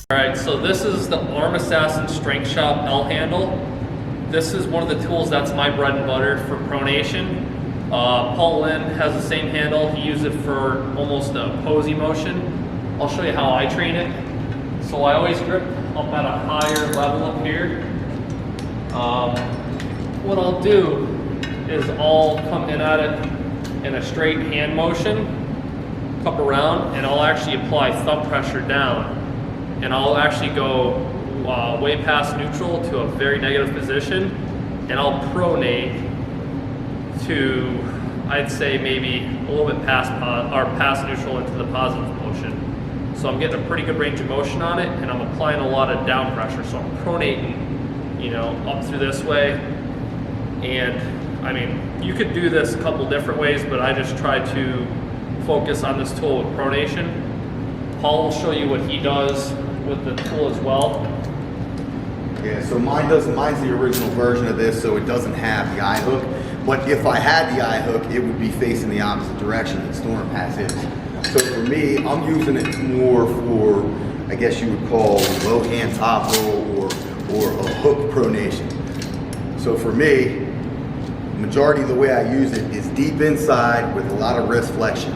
All right, so this is the Arm Assassin Strength Shop L handle. This is one of the tools that's my bread and butter for pronation. Paul Linn has the same handle. He uses it for almost a posy motion. I'll show you how I train it. So I always grip up at a higher level up here. What I'll do is I'll come in at it in a straight hand motion, cup around, and I'll actually apply thumb pressure down. And I'll actually go way past neutral to a very negative position, and I'll pronate to, I'd say maybe a little bit past neutral into the positive motion. So I'm getting a pretty good range of motion on it, and I'm applying a lot of down pressure. So I'm pronating, you know, up through this way. And I mean, you could do this a couple different ways, but I just try to focus on this tool with pronation. Paul will show you what he does with the tool as well. Yeah, so mine's the original version of this, so it doesn't have the eye hook. But if I had the eye hook, it would be facing the opposite direction that Storm has his. So for me, I'm using it more for, I guess you would call low hand top roll or a hook pronation. So for me, majority of the way I use it is deep inside with a lot of wrist flexion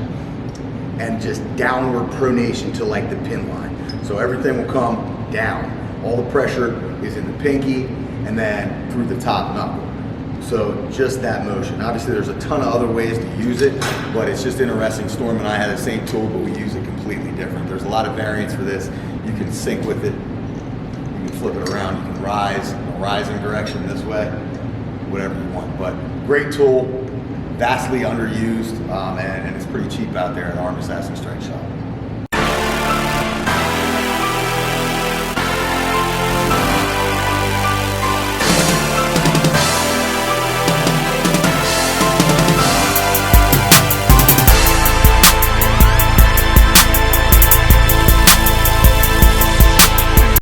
and just downward pronation to like the pin line. So everything will come down. All the pressure is in the pinky and then through the top knuckle. So just that motion. Obviously there's a ton of other ways to use it, but it's just interesting. Storm and I had the same tool, but we use it completely different. There's a lot of variants for this. You can sync with it. You can flip it around. You can rise in direction this way, whatever you want. But great tool, vastly underused, and it's pretty cheap out there at Arm Assassin Strength Shop.